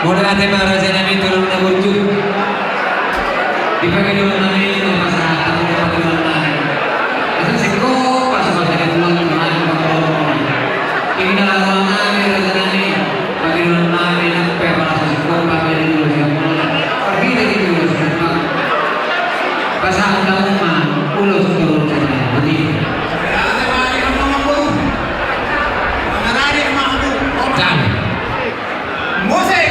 Mulai ate raja nabi turun na burju. Di pagkakataon namin ito masahan ang pagkakataon namin. Kasi siko pasok sa katulang ng mga pagkakataon. Inginalawa namin raja nabi pagkakataon namin ang pera sa siko pagkakataon namin. Pagkita dito sa siko. Pasahan daw man ulos turun sa kanya. Begitu. Musik.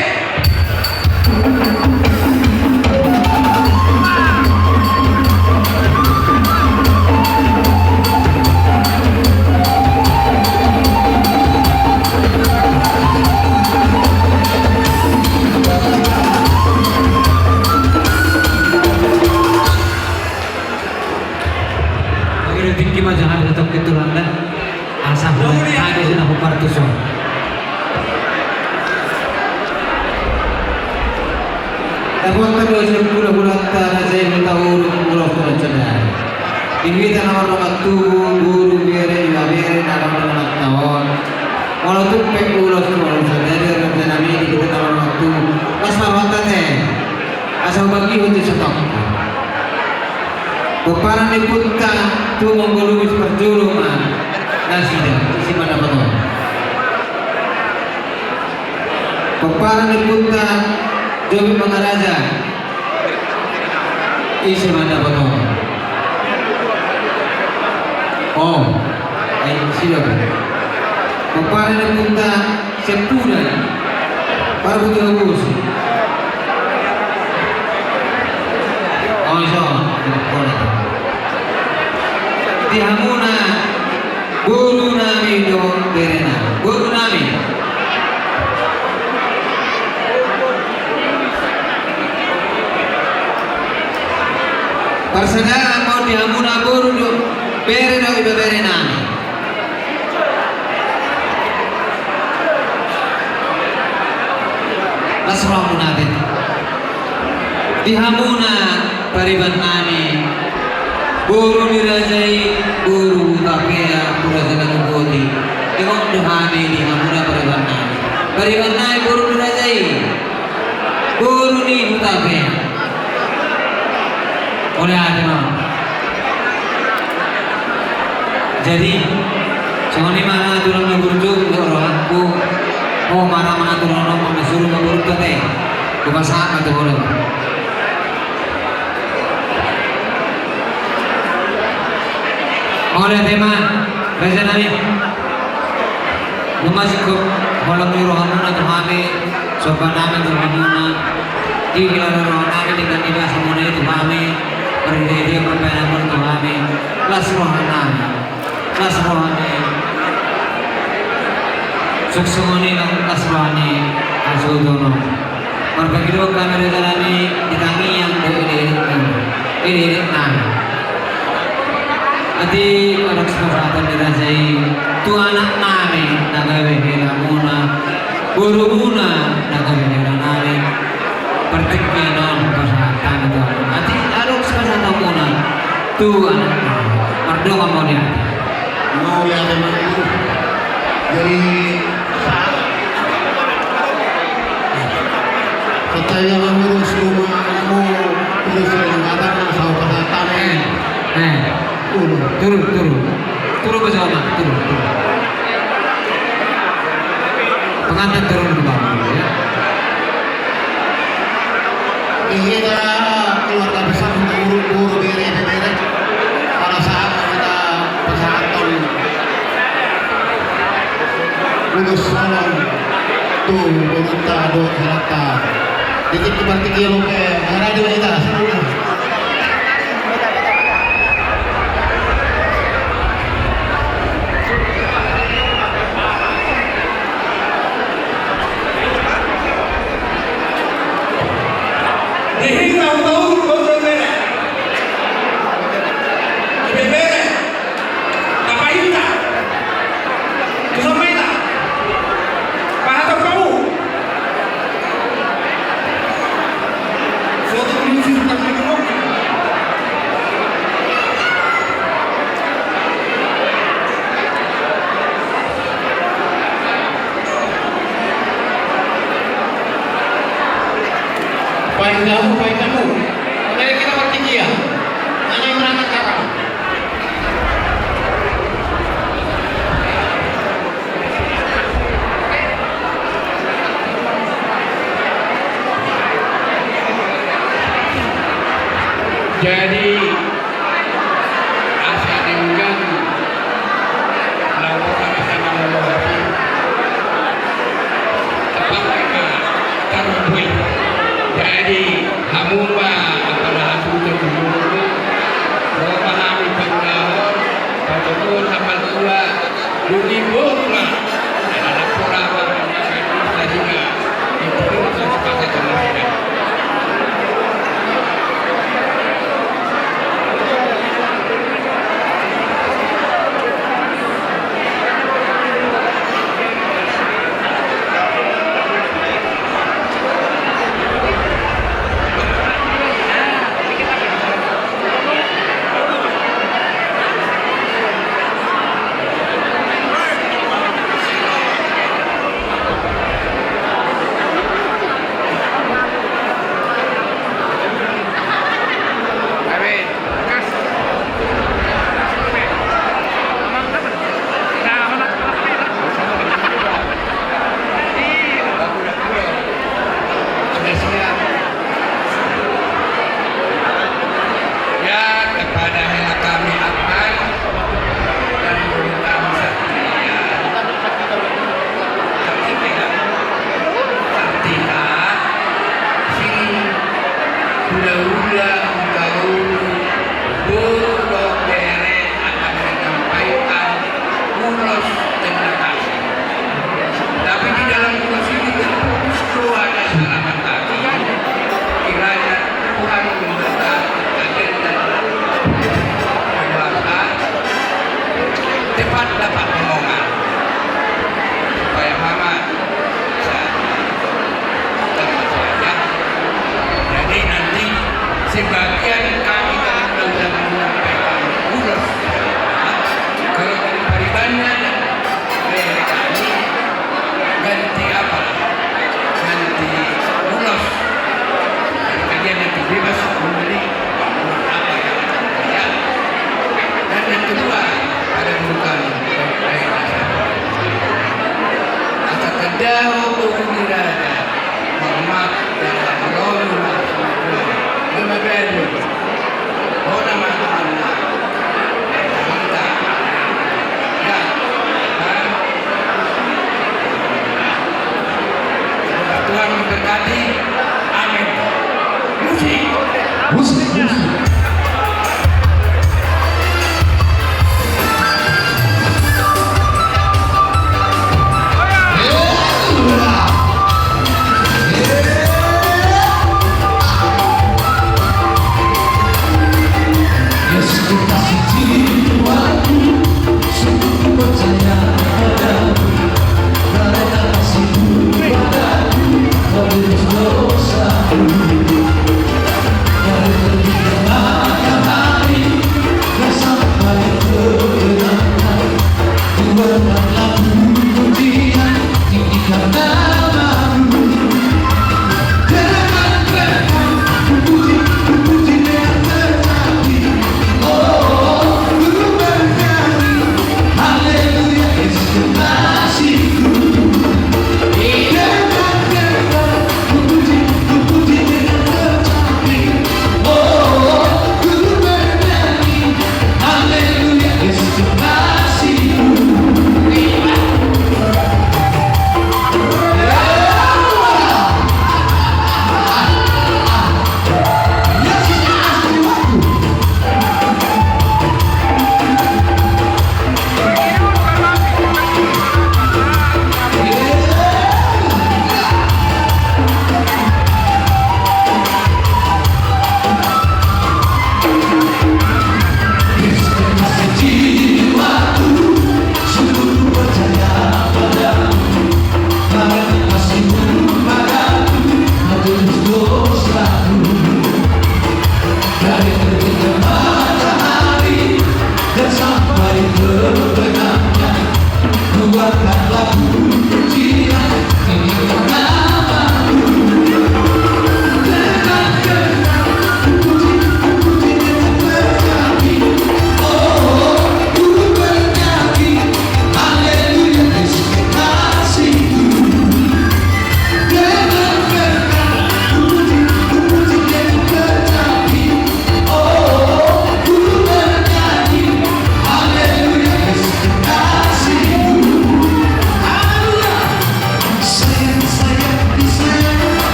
Tinggi mah jangan tetap ketulanda asam ada sih aku partuso. Dapat kedua sepuluh bulan tanah saya tahu pulau kerajaan. Ini tanah orang tu guru biara juga biara dalam orang tahun. Walau tu pulau dari kerajaan ini kita tahu orang tu pas mawatan asal bagi untuk setok. Peparan di punta tu menggulungi perjulungan nasidah isi mana betul. Peparan di punta Jomi Mangaraja isi mana betul. Oh, siapa? Peparan di punta Sepura para betul bus. Oh, iso. Dihamuna guru nami do berena guru nami persaudara mau dihamuna guru do berena do berena Rasulullah munabit dihamuna pariban nami guru dirajai guru kakea purajana kuboti tengok duhani di hamuna pariwana guru dirajai guru ni mutabea oleh adama jadi soni mana turun guru aku oh mana turun suruh guru teh kebasahan atau boleh oleh tema raja nabi numasik malam ni rohamuna tuhame sopan nama rohamuna di kilara rohamuna dengan ida semua itu tuhame berdiri berpenamun tuhame las rohani suksumoni las rohani asudono berbagi kami raja nabi ditangi yang ini Adi anak kesempatan dirajai tu anak nami nagawe hilamuna guru muna nagawe hilamuna pertikaian kesehatan itu adi anak kesempatan muna tu anak nami berdoa mau lihat memang itu jadi percaya mengurus rumah kamu terus mengatakan masalah kesehatan turun ke bawah turun pengantin turun ke bawah ya ini adalah keluarga besar untuk guru bere pada saat kita pesantren lulus malam tuh berita doa harta dikit seperti kilo ke radio kita Foto Jadi asa dengan laporan sana laporan tepat mereka taruh. Jadi hamumba antara hasil terbunuh memahami penggawar betul sama tua dudibuklah dan laporan kita juga itu sepakat dengan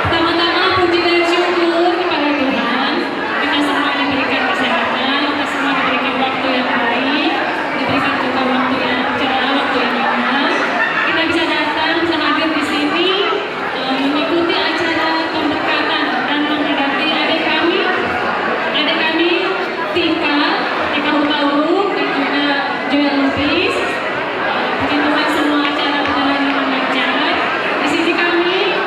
Pertama-tama puji dan syukur kepada Tuhan. Kita semua diberikan kesehatan, kita semua diberikan waktu yang baik, diberikan juga waktu yang cerah, waktu yang nyaman. Kita bisa datang, bisa hadir di sini, mengikuti acara pemberkatan dan memberkati adik kami Tika Hutauruk dan juga Joel Lubis. Puji Tuhan semua acara berjalan dengan lancar. Di sini kami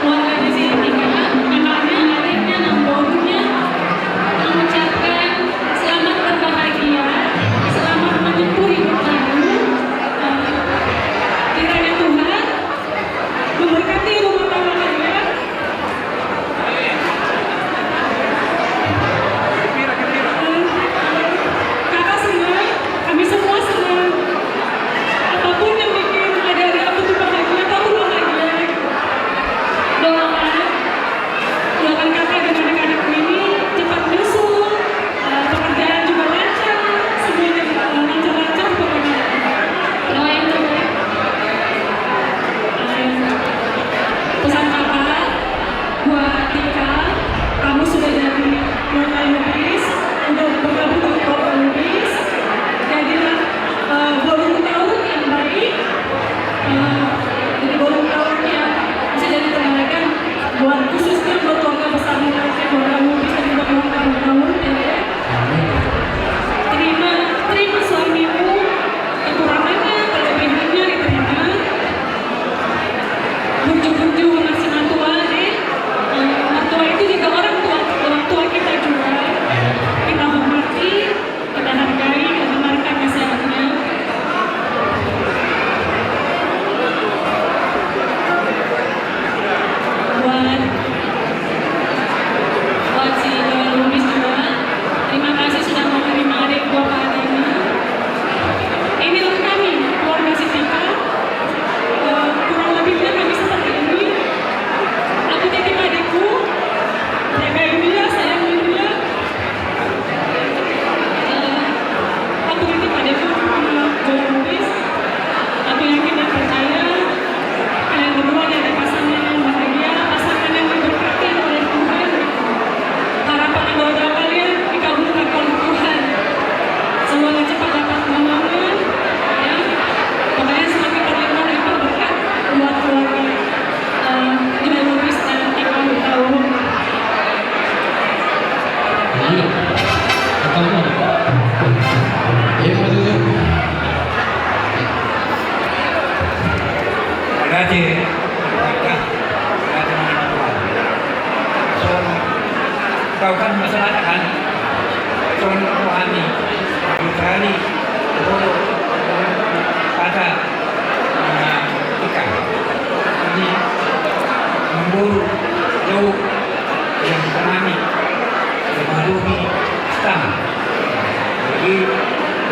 keluarga di sini Tika, kakaknya, adiknya, namborunya mengucapkan selamat berbahagia, selamat menempuh hidup baru. Kiranya Tuhan memberkati rumah tangga kalian. Kakak senang, kami semua senang. Apapun yang bikin adik-adik aku tuh bahagia, kamu bahagia. Doakan kakak dan adik-adikku ini cepat menyusul, pekerjaan juga lancar, semuanya lancar-lancar pokoknya. Doa yang terbaik. Pesan kakak buat Tika, kamu sudah jadi Nona Lubis, udah bergabung dengan Bapak Lubis, jadilah Borong Tauruk yang baik, jadi Borong Tauruk yang bisa jadi teladan buat khususnya buat keluarga besar nanti Borong Lubis dan juga keluarga Borong Tauruk ya. Terima suamimu, kekurangannya, kelebihannya diterima. Bujuk-bujuk masih mertua deh. Mertua itu juga orang tua kita juga. Kita hormati, kita hargai, kita dengarkan nasihatnya. Buat si Joel Lubis juga, terima kasih sudah menerima adik gua pada ini. Inilah kami, keluarga si Tika. Kurang lebihnya kami seperti ini. Aku titip adikku, jagain dia, sayangin dia. Aku titip adikku sama Joel Lubis. Aku yakin dan percaya kalian berdua ada pasangan yang bahagia, pasangan yang diberkati oleh Tuhan. Harapan dan doa kalian dikabulkan oleh Tuhan. Semoga cepat dapat kemenangan. Ya, pokoknya semakin berlimpah-limpah berkat buat keluarga Joel Lubis dan Tika Hutauruk. Grazie. Kau kan masalah kan? Soal rohani, rohani, pada Tika. Jadi memburu jauh yang kami menghadapi stang. Jadi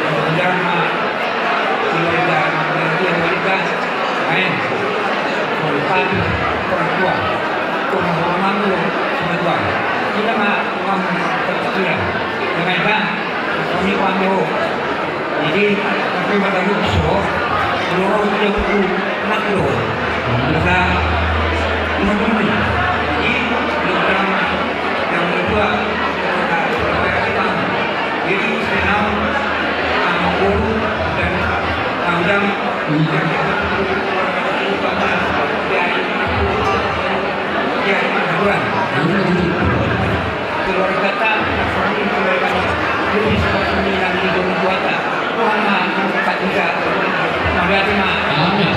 menjama keluarga yang berikan main melupakan orang tua, pemahaman orang tua. Kita mah percaya dengan bang kami pandu. Jadi kami pada lucu, kalau dia pun nak lo, maka menunggu. Jadi yang kedua kita jadi senang anggur dan panjang yang utama dari bulan. Keluarga kata, keluarga lebih seperti yang di dalam kuota. Tuhan mah angkat juga. Berarti mah. Amin.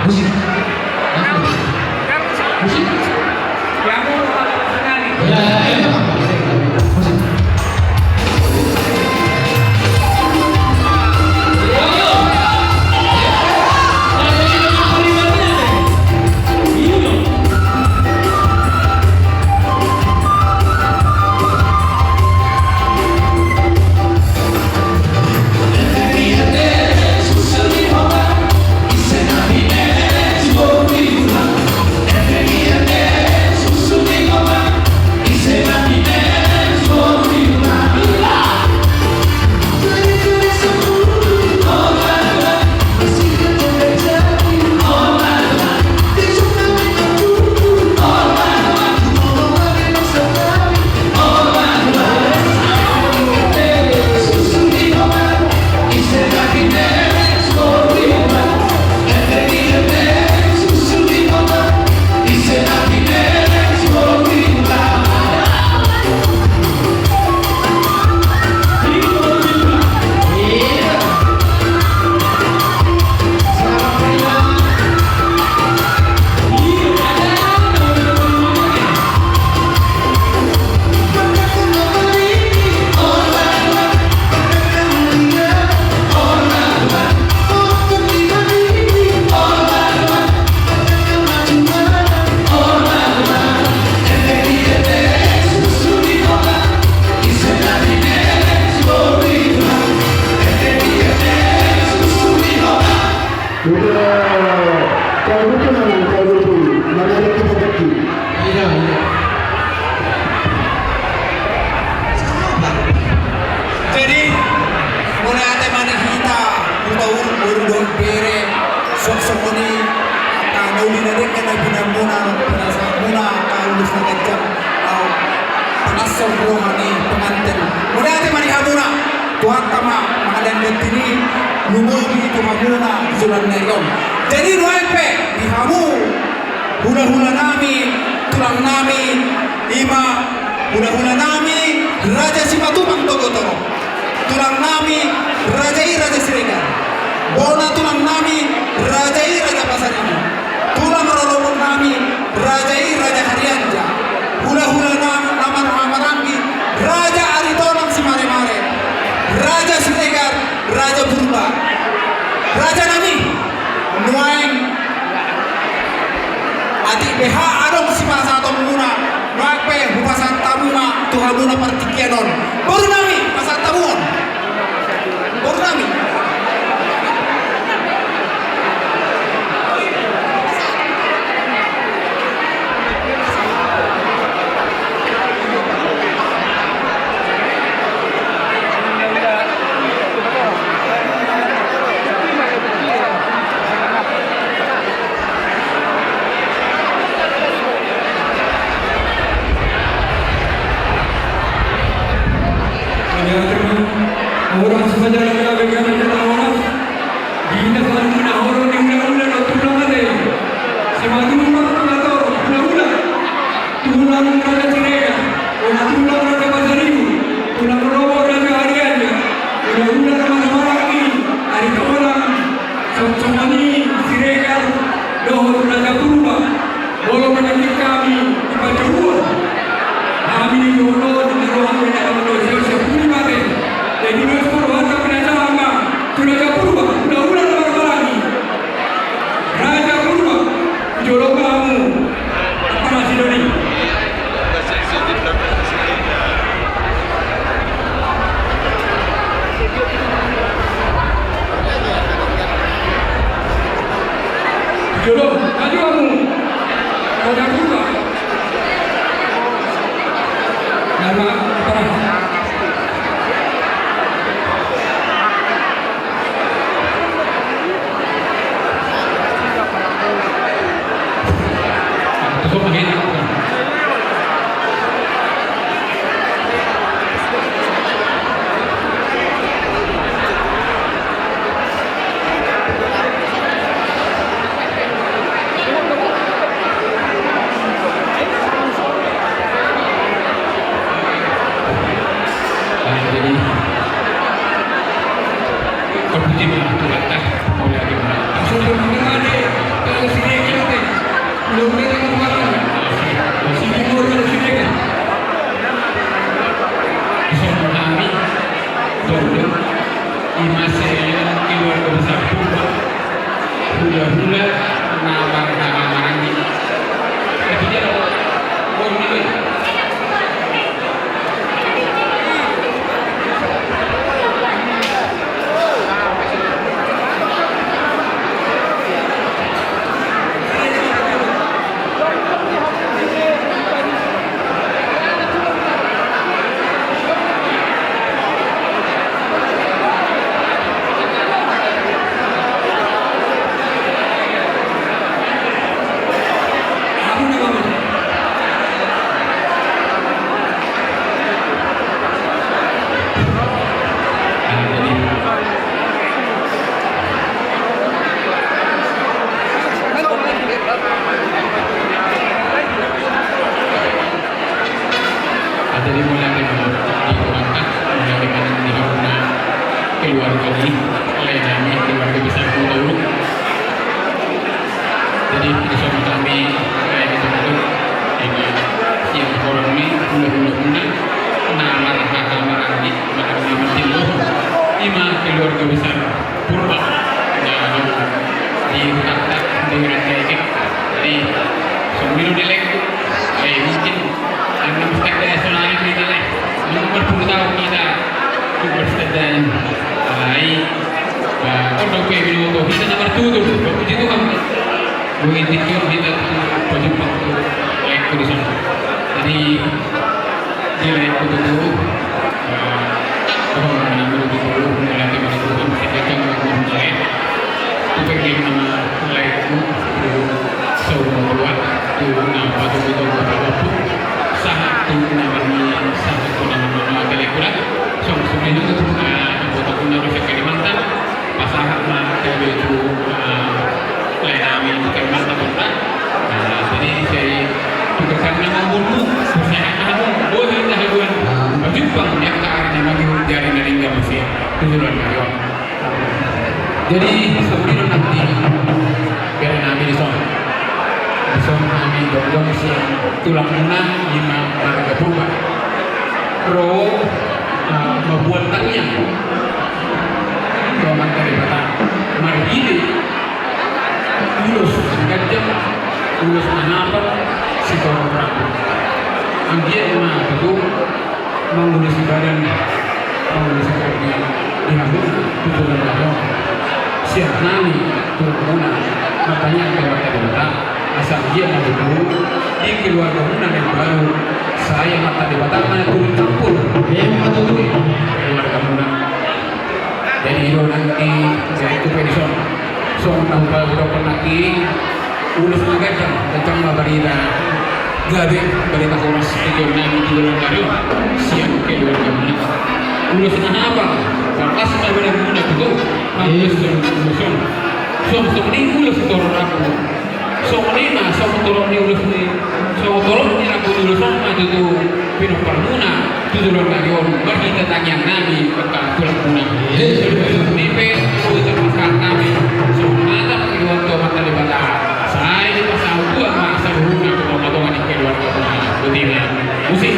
Musik. Musik. Yang mau sekali. Ya. Musik. Susah calon rohani pengantin. Mudah hati mani hamuna Tuhan tama mengadan gentini nungogi itu hamuna sulan negon. Jadi ruepe di hamu hula-hula nami tulang nami ima hula-hula nami Raja Simatupang Togo-Togo tulang nami Raja Siregar bona tulang nami Raja Pasar Ibu tulang rorobong nami Raja Haryanja hula-hula nama Marangi Raja Aritonang si Mare-Mare Raja Siregar Raja Purba Raja nami Nuaeng adik BH adong si masa atau muna Nuape bupasan tamuna tuhamuna partikianon baru nami pasar tamuon baru nami orang sebenarnya bagaimana kita orang di negara mana orang yang ulang atau ulang ada semua atau tulang raja Siregar tulang raja Pasar Ibu tulang robo raja Haryanja ulang Marangi hari orang Somani Siregar doh raja Purba bolong menjadi kami di Pancawuan kami di Jolo di ruang medan siap pribadi jadi Mesur warga Penajama Raja Purba ulang Marangi Raja Purba Jolo kamu apa masih dari Jolo maju kamu Raja Purba nama apa hula-hula nama Marangi tapi dia orang ini dari mulai dikuangkat mulai dengan keluarga ini lainnya keluarga besar dulu jadi bersama kami kayak gitu dengan yang orang ini hula-hula nama Marangi Matilu lima keluarga besar Purba dan diangkat dengan kayak jadi sembilu dilek mungkin yang mesti nasional kita lah nomor 10 tahun kita bersedan lain orang kue minuto kita nomor 7 begitu itu kan begitu kita baju waktu lain tulisan jadi dia lain itu orang nomor 10 melalui mana itu kita kan mulai itu bagi nama lain itu saudara dua itu nama itu satu namanya satu tujuan karyawan. Jadi sebelum nanti biar kami di sana kami dong siang tulang lunak lima harga berubah. Pro membuat tanya doang dari kata mari ini ulus gajah ulus menapa si orang anggian mah itu mengulus badan mengulus kaki di hambur tujuan karyawan siap nani tulang lunak makanya lewat kata asal dia mau dulu di keluarga Munan yang baru saya mata di Batangan turun campur atau tuh keluarga Munan jadi itu nanti saya itu pension tahu kalau penaki ulus ngajak kencang berita gabe berita horas itu nanti di dalam karyo siap keluarga Munan ulusnya apa kalau asal benar Munan itu harus urusan sebenarnya ulus itu orang aku soalnya tolong ni ulus ni tolong ni aku dulu sama itu pinopal muna itu dulu karyawan bagi tentang nabi bakal tulang muna ni pe itu termasuk kami ada karyawan tu mata di bata saya di pasal dua masa muna potongan di keluarga muna betul musik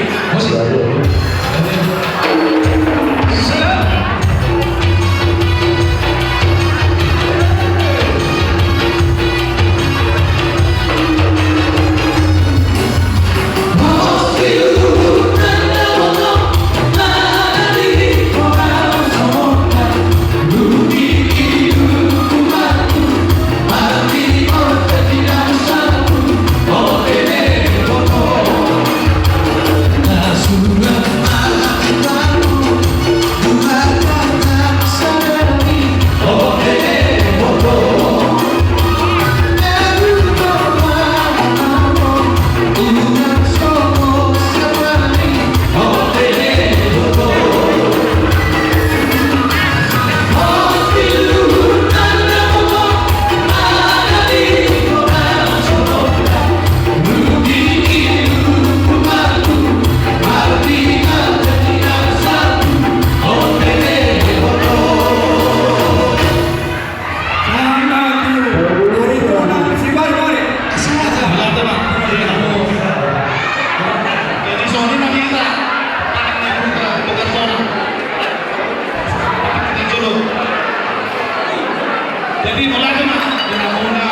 Jadi mulai mah dengan Muna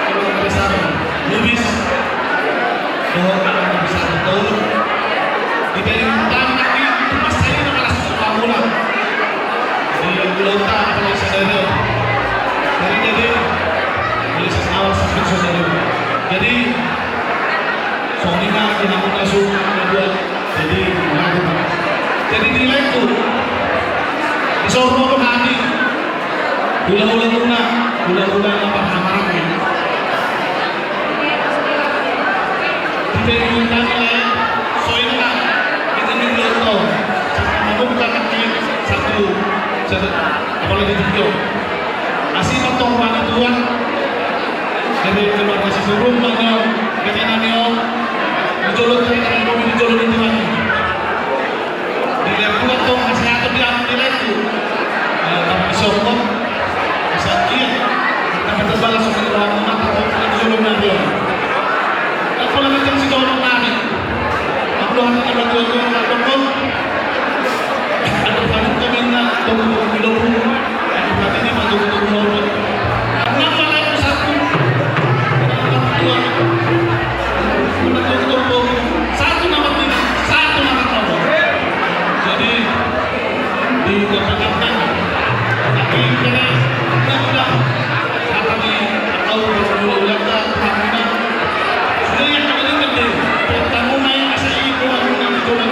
keluarga besar Lubis keluarga besar betul diberi utang lagi mas saya malah suka Muna di Gelota kalau saudara jadi awal sampai saudara jadi soalnya dengan Muna suka kedua jadi mulai jadi nilai itu disuruh hati ulang-ulang apa hamarnya tidak diundang oleh soalnya kita ini tahu sama bukan satu apalagi video asli potong warna tuan dari keluarga si suruh banyak ketenannya dicolok dari mobil dicolok di tuan dilihat tuan tuh masih ada di itu tapi disokong kita balas ke dalam mata orang sebelum nanti. Kalau macam si orang nani, aku hanya ada dua orang ada banyak keminat tunggu hidup, ada berarti ni bantu tunggu. Kenapa lagi satu? Dua, tunggu satu nama tiga, satu nama kamu. Jadi di kepentingan, tapi kena mudah. Sudah yang ada di sini, tamu naik asal ibu, aku nak coba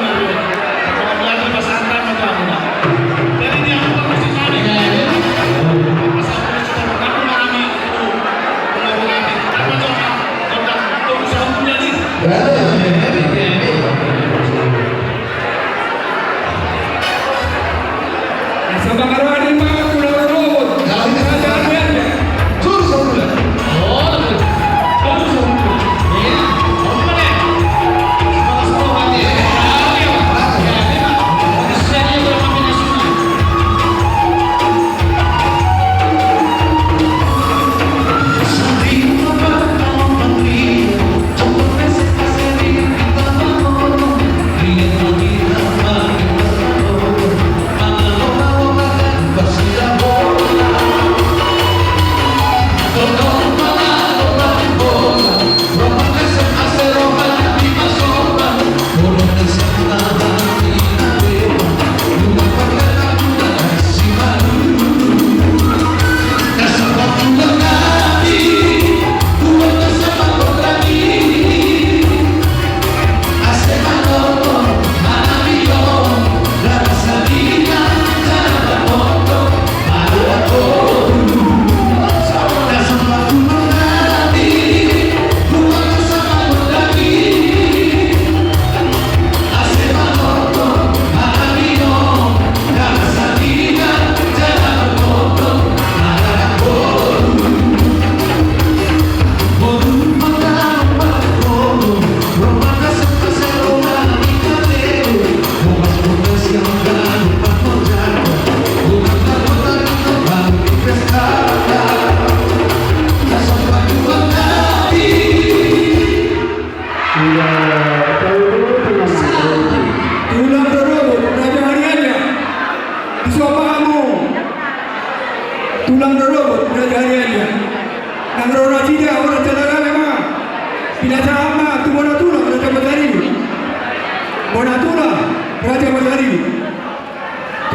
Batari.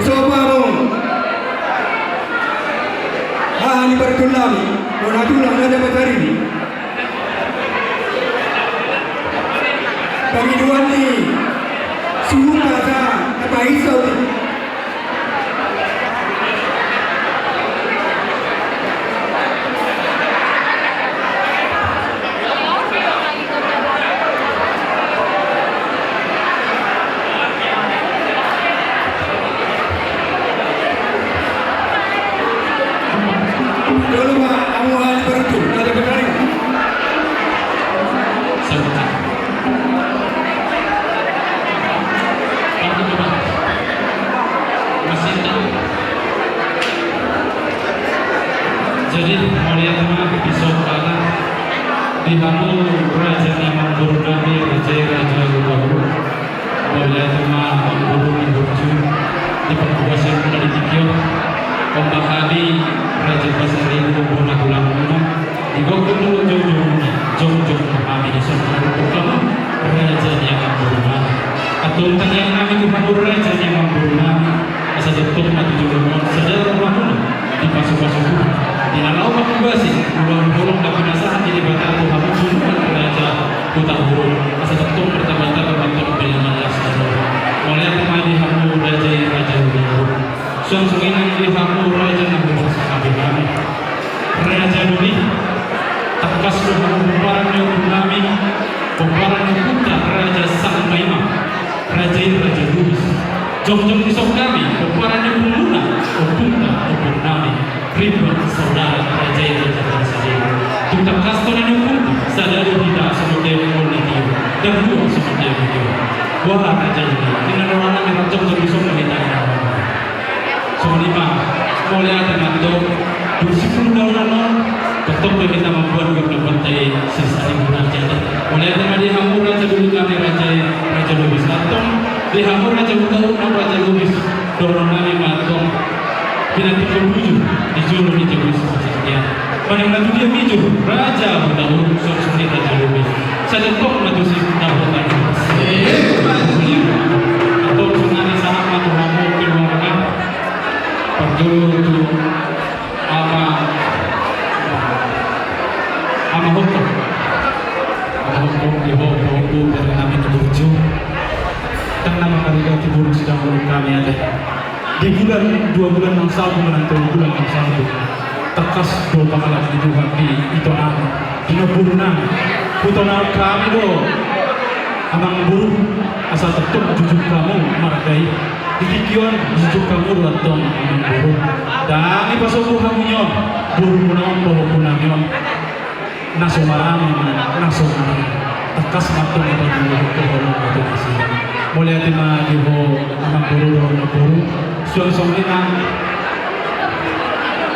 Sopa mo. Ni Bartolami. Monatulang Raja Batari. Panginoon ni Sumunta sa Kapaisaw. Kalau ang mga Barto, Raja Batari. Sebentar. Aku coba. Masih tahu. Jadi mulia teman episode kalah di hamu Raja Imam Guru Nabi Raja Guru mulia teman Guru Ibuju di perkuasaan dari Tikio Ombakali Raja Basari Guru Natulang Guru di Gokulu Jom kami di sana Guru Raja Imam Guru Nabi atau tanya kami Guru Raja Imam Guru Nabi asal jatuh mati juga saudara rumah di pasuk-pasuk di dalam makubasi ulung-ulung dan penasaran jadi batatu hamu sunkan Raja Kota Guru asal jatuh bertabata berbantu dengan saudara mulai kemari hamu Raja Guru sungsunginan di hamu Raja Nabi kami Raja Nabi takas hamu pembaran yang kami pembaran yang putra Raja Sang Maima Raja Lubis jom-jom isok kami pembaran yang pemuna putra kami ribuan saudara Raja Basari tuntak kaston yang pun sadar tidak semudah meniti dan dua semudah itu wah Raja ini dengan orang yang jom-jom isok kami tanya Soalnya mulai dengan dok 20 tahun betul kita membuat berbagai sisa ibu raja. Mulai dengan di hamu Raja dulu kami Raja Lubis atong di hamu Raja utara Raja Lubis dorong kami matong kita tertuju di juru di juru sekian. Pada waktu dia miju Raja utara sosok Raja Lubis. Saya tok matu si tahu tadi. Atau sungai sana matu hamu keluarga. Perlu ama hukum di bawah dari kami tertuju karena mengalir timur sedang menurut kami ada di bulan 2 bulan yang satu menantu bulan yang satu tekas dua pangkalan itu kami itu nama dinaburnang putonal kami do amang buru asal tetap jujur kamu margai dikikion jujur kamu ruatong amang buru dan di pasok hamunyo buru punaon bawa punamyon nasumarami nasumarami tekas matong itu dulu ke holong itu kasih mulai tima diho amang buru do buru suang ina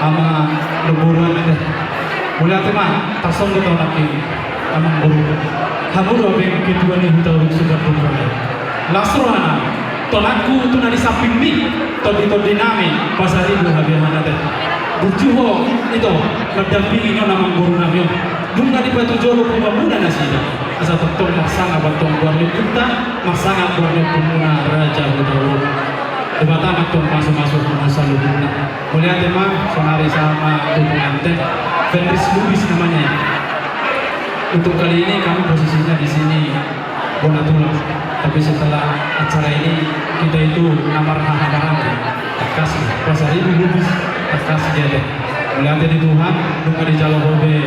ama leburuan ada mulai tima tasong itu lagi amang buru hamu do beng kituan ini tahu sudah bukan lasrohana tolakku tu nari samping mi todi nami pasari bu habiana ada burjuho itu mendampingi nama guru nami dunga di batu jolo pembangunan nasida asal tetap maksana batong buarnya kita maksana buarnya pemuna Raja Guru di batang atau masuk masa lubuna mulai tema sonari sama pengantin Fenris Lubis namanya untuk kali ini kami posisinya di sini Bonatulang tapi setelah acara ini kita itu namar hahabaran kasih pasar ibu Lubis kasih dia melihat di Tuhan dunga di jalan hobe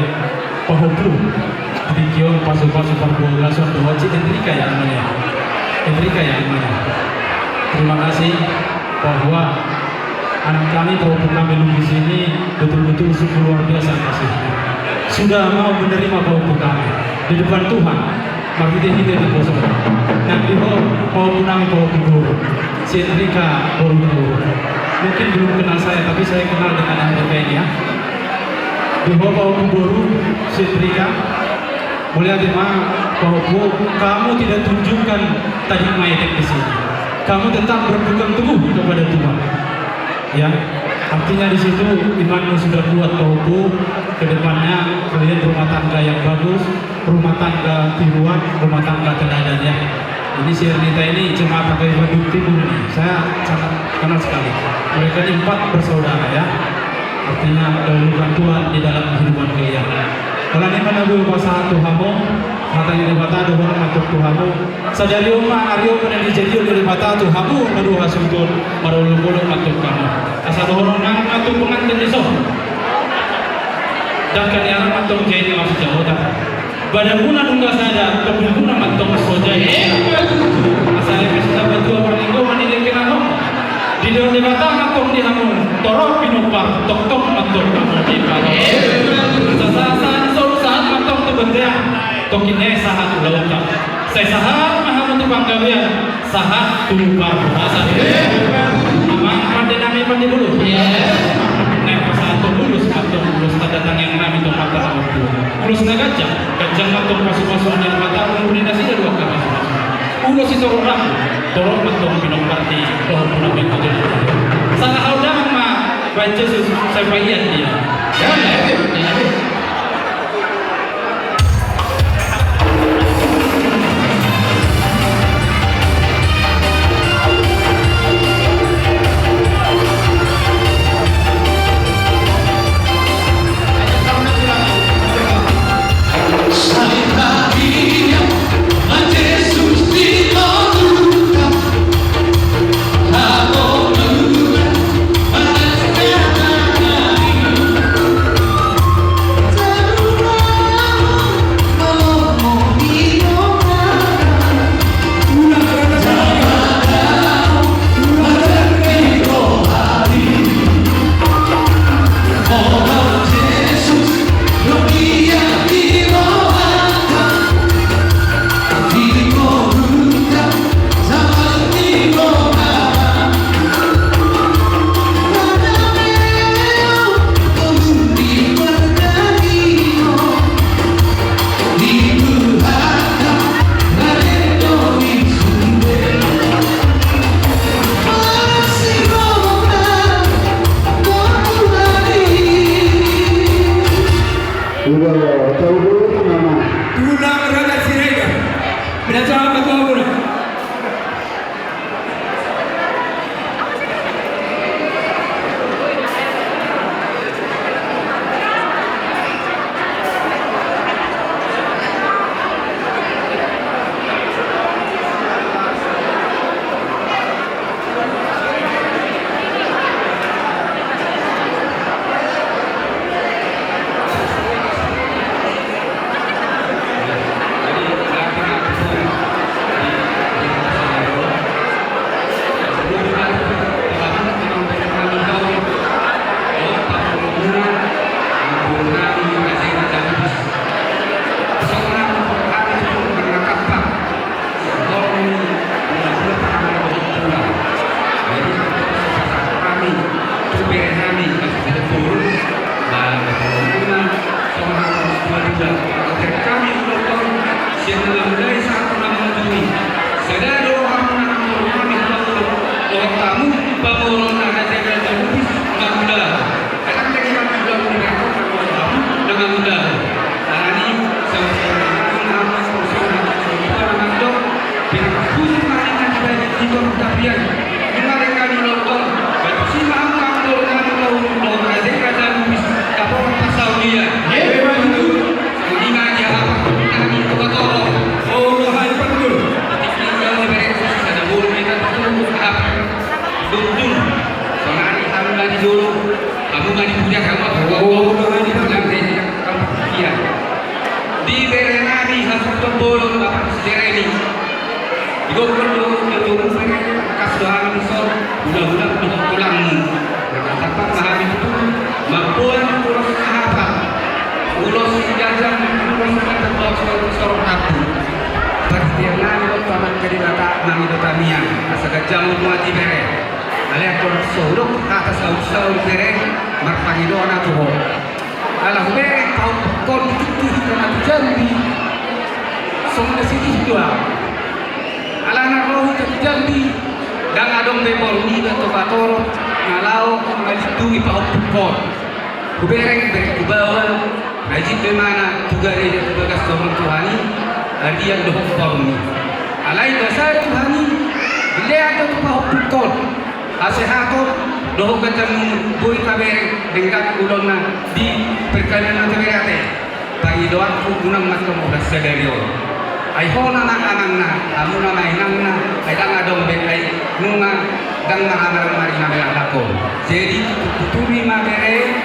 pahoplu di kion pasu-pasu pargolason doaci Enrika yang namanya terima kasih bahwa anak kami kami Lubis ini betul-betul sungguh luar biasa kasih sudah mau menerima kami di depan Tuhan mari kita di kosong nanti mau kami guru si Enrika guru mungkin belum kenal saya tapi saya kenal dengan Enrika ini ya di bawah guru si Enrika mulai bahwa kamu tidak tunjukkan tadi mayat di sini kamu tetap berpegang teguh kepada Tuhan ya artinya di situ imanmu sudah kuat bahwa ke depannya kalian rumah tangga yang bagus rumah tangga tiruan rumah tangga teladan ya Ini si Ernita ini jemaat pakai Bandung Timur ini. Saya sangat kenal sekali. Mereka ini 4 bersaudara ya. Artinya dahulukan Tuhan di dalam kehidupan kalian. Kalau ini menabuh kuasa Tuhanmu, mata ini bata doa matur Tuhanmu. Sadari umma Aryo pada dijadi oleh bata Tuhanmu menuha sungkul marulung-ulung matur kamu. Asa doa nang matur pengantin iso. Dan kalian matur jadi maksud jauh Badaguna nungga sada, kebulguna mantong soja asal pesta batu aparinggo manileke nano. Di dalam debata matong di hamun, torok pinupar, tok matong kamu di kalo. Sasasan sol saat matong tu bendera, tokine sahat ulauta. Saya sahat mahamun tu panggawian, sahat tulupar asal. Amang pandai nami pandai bulu. Naik pasal tu bulus matong bulus datang yang nami tu patah waktu. Bulus nagajak. Jangan matong masuk-masuk yang mata komunikasi dari waktu masuk-masuk. Ulo si torong torong matong pinongparti torong punang pintu. Salah hal dah ma baca saya bayan dia. alai dasar Tuhani lihat tu pahupikon asehato doh kacang bui kabere dengan ulona di perkalian terberate bagi doa gunang macam mudah sederio ai hona na anangna amuna mainangna ai dang adong ben ai nunga dang mahamar marina belako jadi tuturi mabere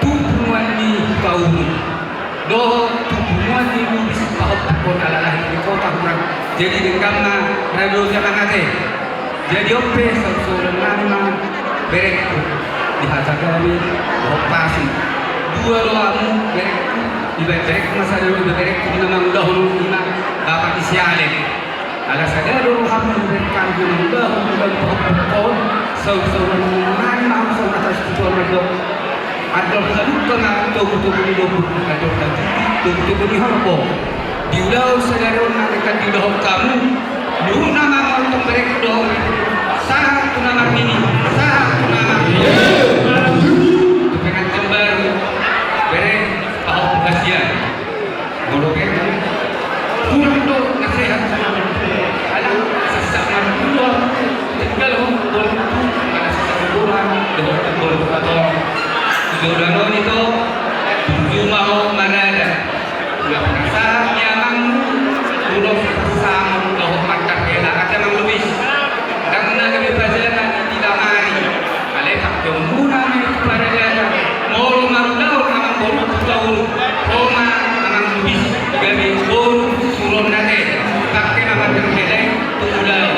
tupuani kaum doh tupuani bis pahupikon ala di kota kurang jadi dengkamna radio jangan ate jadi ope sesuatu nama berek dihajar kami opasi dua doamu berek diberek masa dulu berek di nama dahulu ina bapak isiale ala sadar dulu hamu berkan di dahulu dan pokok sesuatu nama sama atas tujuan mereka ada lalu kena tubuh di harbo diulau sadar mereka di dahulu kamu lu nama untuk mereka dahulu sah nama ini sah nama ini dengan kembar berek paham kasihan ngoroken kurang do nasihat ala sesama dua tinggal hukum ala sesama dua dengan kembal atau jodoh itu tujuh mau mana ada nggak pernah nyamang udah sama udah makan kena ada mang lebih karena kebebasan tidak mari alaikum jumuna min kepada mau mandau nama baru tahu Roma nama bis gabi baru suruh nade pakai nama terkele tulai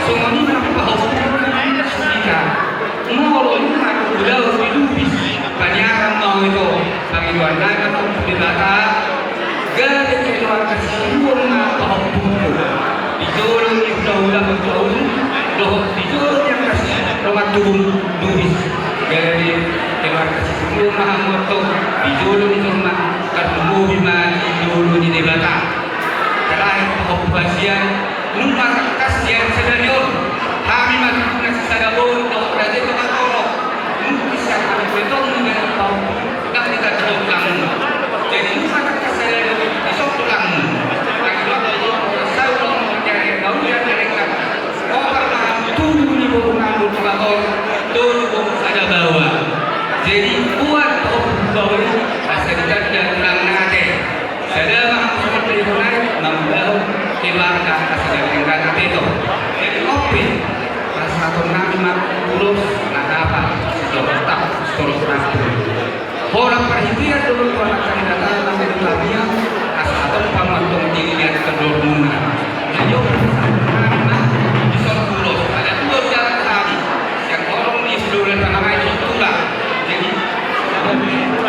semua ini apa kita mau rumah udah hidup bis banyak mau itu bagi warga atau dibata gabi keluar kesimpulan apa dijorong udah doh dijorong yang kasih rumah turun duit dari keluar kasih rumah motor dijorong itu rumah karena biman dijorong di debata terakhir pengobasian rumah kasihan sedarion kami masih sadabon doh raja itu katoro bisa kami betul dengan tahu tak kita tahu kamu jadi rumah kasihan besok kamu jadi buat bawah asal kita kurang nade sedang seperti mana membawa keluarga asal dari nade itu jadi kopi satu nama urus apa tetap terus orang perhatian dulu orang kami datang nama dunia asal pamantong dirinya kedormuna jadi nama disuruh urus ada dua jalan kami yang orang di seluruh tanah itu tulah jadi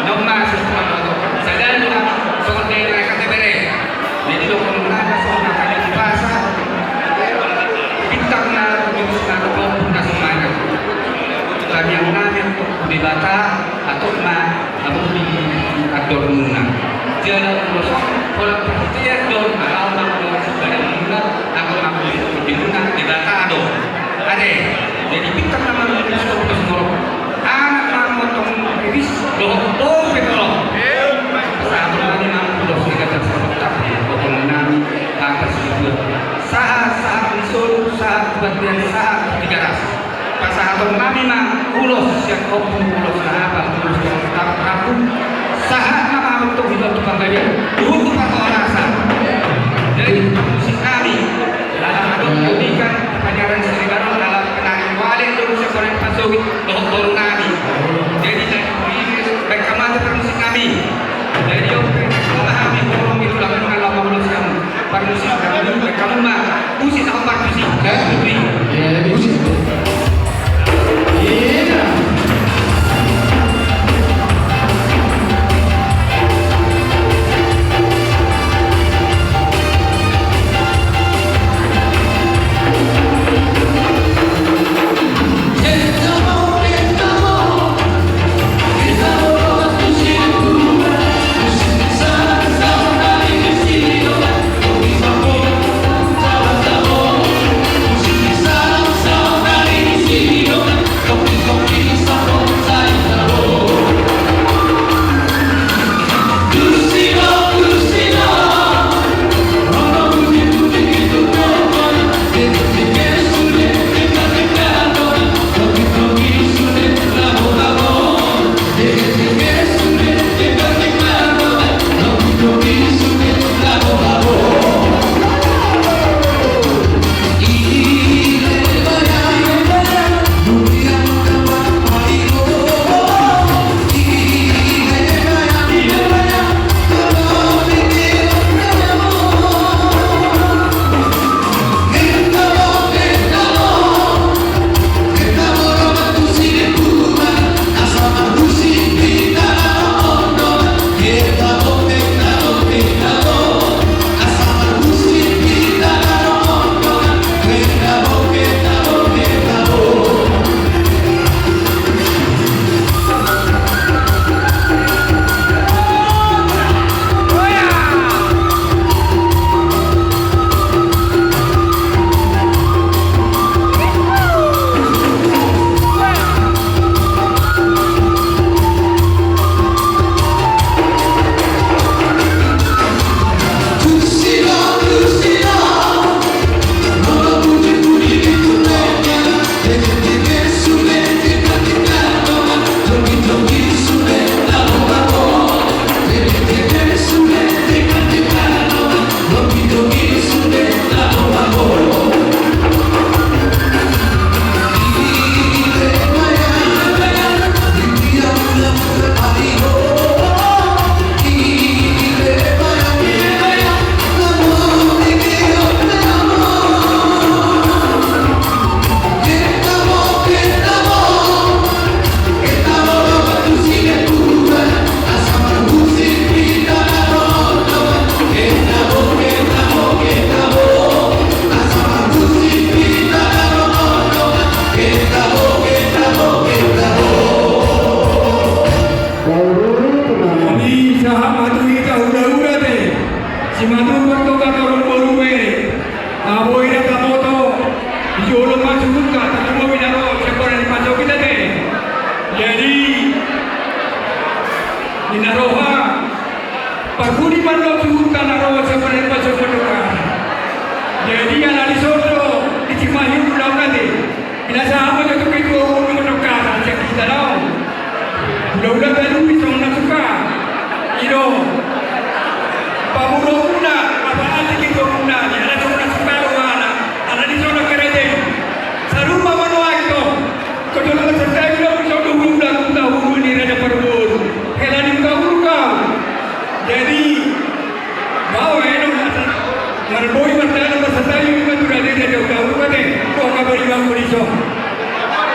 nama sesuatu sadar juga seperti mereka tebere jadi dokumen semua kami di pasar bintangnya tulisnya dokumen semuanya kami yang nanya untuk dibata atau atau di kantor muna jadi urus orang perhatian dong alam sebagai muna atau di muna dibata ada jadi bintang nama tulis dokumen anak nama tulis doh betul sahabat ini nama doh kita tetap dokumen atas itu saat disuruh saat bagian saat digaras pas sahabat nabi mah ulos yang opung ulos apa ulos yang tetap aku saat nama untuk hidup tukang gaya dulu pakai rasa jadi musik kami dalam aduk jadikan pengajaran serigala dalam kenangan walik dulu sekolah pasawit doh nabi jadi mereka mati musik kami jadi memahami orang itu dalam mengalau maulus kamu musik kami mereka mah musik apa musik musik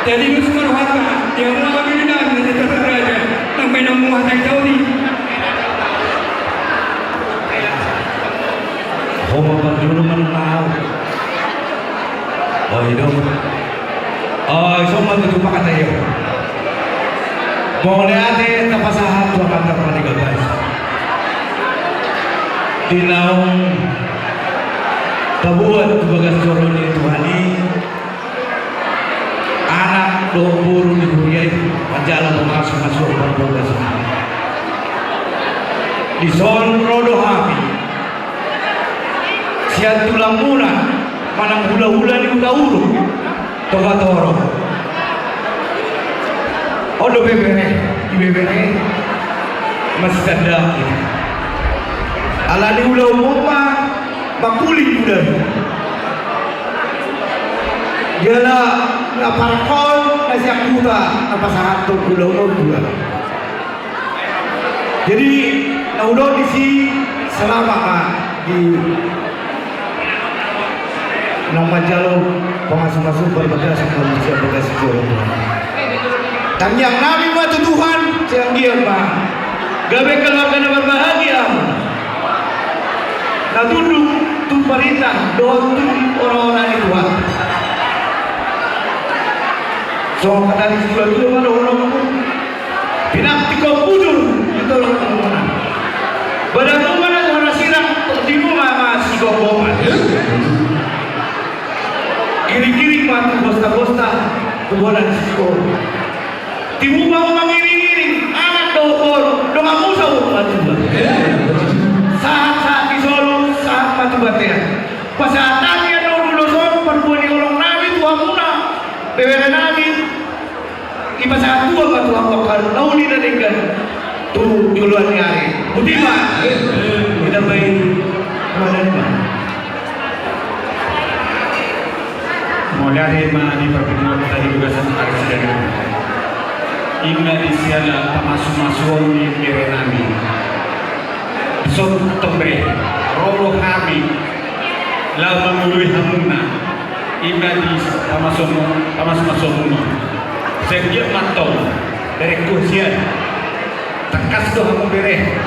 Jadi Usman Waka, dia mau binatang dari tata raja, sampai nemu hati Saudi. Homa berdulu menau. Oh itu. Oh semua itu pakai tayo. Boleh ada tapasahan dua kata pada guys. Dinaung kabuat tugas coroni Tuhani. Anak do buru di dunia panjala masuk berbogas. Di son rodo hapi. Sian tulang muna manang hula-hula di ulu toga toro. Odo bebere, di bebere masih tanda. Ala di hula umuma bakuli udah. Jala na parkol na siya kuta na pasahan to hula dua. Jadi na udah di si selama di nang manjalo pengasih-masuk berbagai manusia berkasih Tuhan. Dan yang Nabi matu Tuhan, yang dia mah gawe keluarga berbahagia. Nah tunduk tu perintah doa tu orang-orang itu. So kata di sebelah itu mana orang pinang tiko pujul itu orang. Badan mana orang sirap di rumah masih gopoman. Kiri-kiri matu bosta-bosta kebolan siko. Timu mau mengiring-iring anak dokor doa musa matu. Saat di Solo saat matu batean. Pasatan yang dulu son perbuatan orang Nabi tua muna. Bebera Nabi. Iba saat tua matu apa kalau di negara tu juluan nyari. Budiman. Tidak baik. Mana Mulai di pertemuan tadi juga sempat sedang ingat isialah pamasuk-masuk di Berenami so tombre rolo kami lama mului hamuna ingat di pamasuk-masuk muna sejak mantau dari kursian tekas doh hamu bere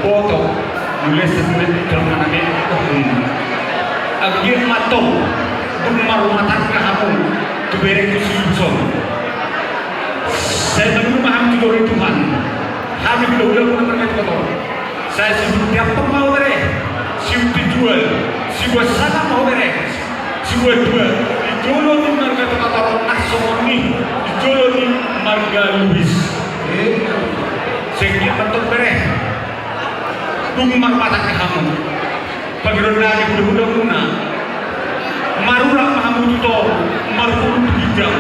foto nulis sesuatu dalam anaknya agian mantau rumah tangga kamu tu beri kususon. Saya belum paham juga Tuhan. Kami belum mengerti betul. Saya sebut tiap mau beri, siapa dijual, siapa sana mau beri, siapa jual. Dijual ni marga kata nasoni, dijual ni marga Louis. Sehingga betul beri. Rumah tangga kamu. Pagirona ni budak-budak muna. Marulah Mahamud to marhum hijau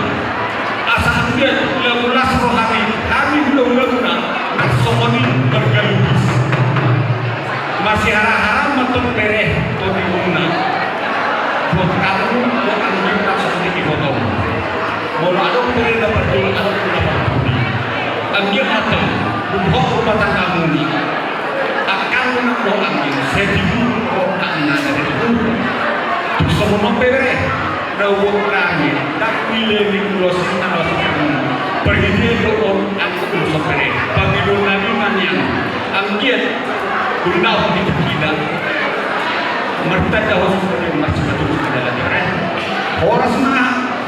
asa dia lemulas rohani kami belum guna nasomoni bergalubis masih haram untuk bereh to diguna buat kamu buat anjing tak seperti foto mau ada beri dapat dulu atau dapat budi anjing atau buat rumah tanggamu ni akan nak doa anjing sedibu tak ada itu semua bere rawat rani tak pilih di pulau sana pergi dia doa aku pulau bere bagi dona di mana angkiat guna di kita merta jauh seperti masih betul sudah lagi orang sana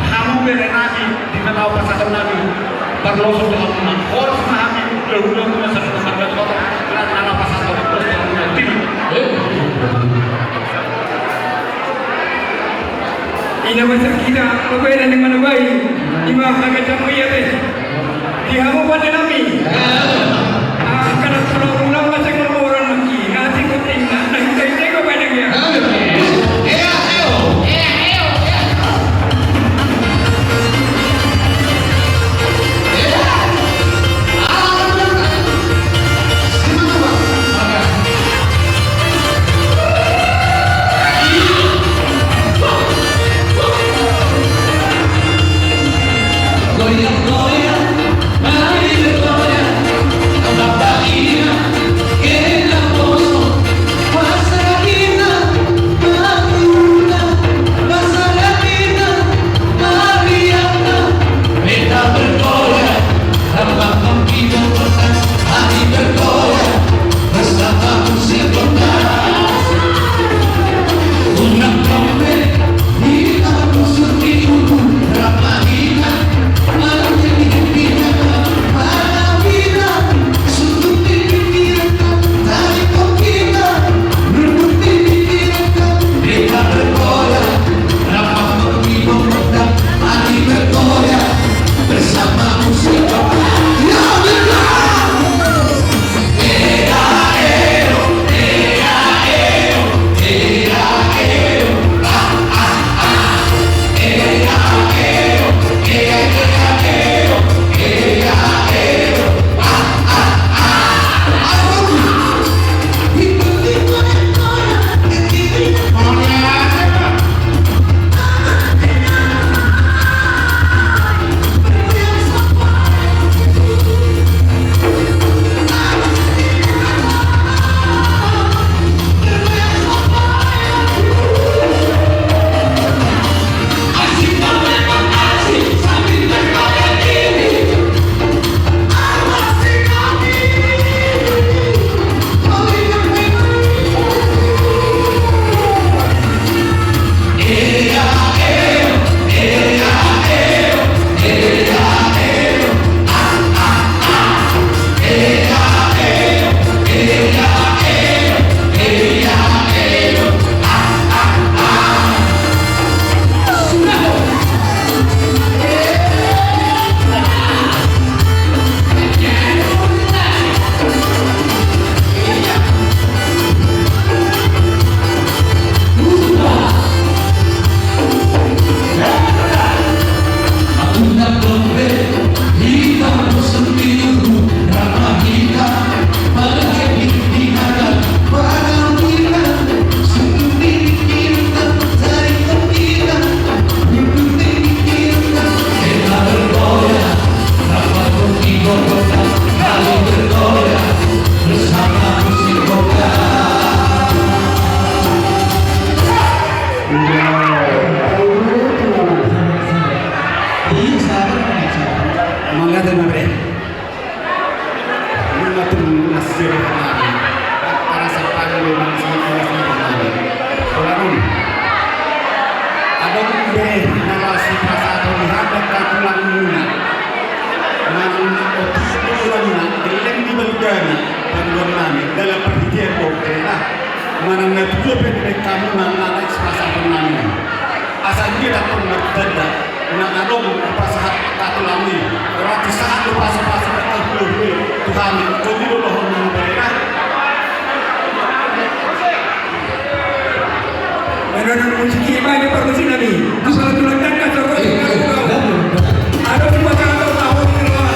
kamu bere nabi di mana apa sahaja nabi perlu sudah kamu orang sana kami lalu kita satu harga kota karena apa sahaja terus Ina masa kita berbeda dengan baik. Ima kami campur ya deh. Dia mau pada nami. Karena kalau orang macam orang lagi, nanti kau tinggal, nanti kita tengok pada dia. Gloria, gloria, Maria, gloria. tujuh pendek kamu nanti serasa penanya. Asal dia dapat berdenda, nak adom pasahat katulami. Berarti saat lupa sepasa katulami Tuhan. Kau tidak bohong mereka. Menurut musik ibadah permisi Nabi, asal tulangan kata ada dua kata tahun keluar.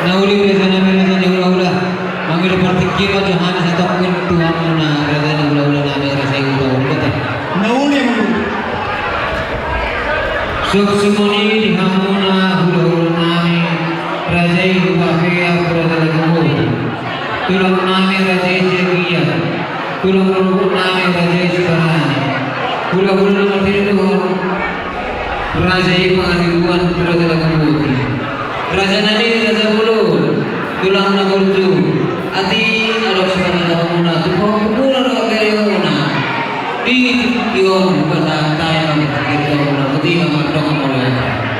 Nauli bersama dengan ulah-ulah manggil berpikir aja hanya satu pun Tuhan mana rasa ulah-ulah nama rasa ulah betul. Nauli yang Sok semoni di hamuna ulah-ulah nama rasa ulah kaya berada dalam tulang nama rasa ceria, tulang nama rasa sekarang, ulah-ulah nama itu rasa pengadilan berada dalam Raja Nabi Raja Bulu tulang nagurdu ati arok sekarang muna tuh pura kerjuna di yon pada tay kita muna putih amat dong mulai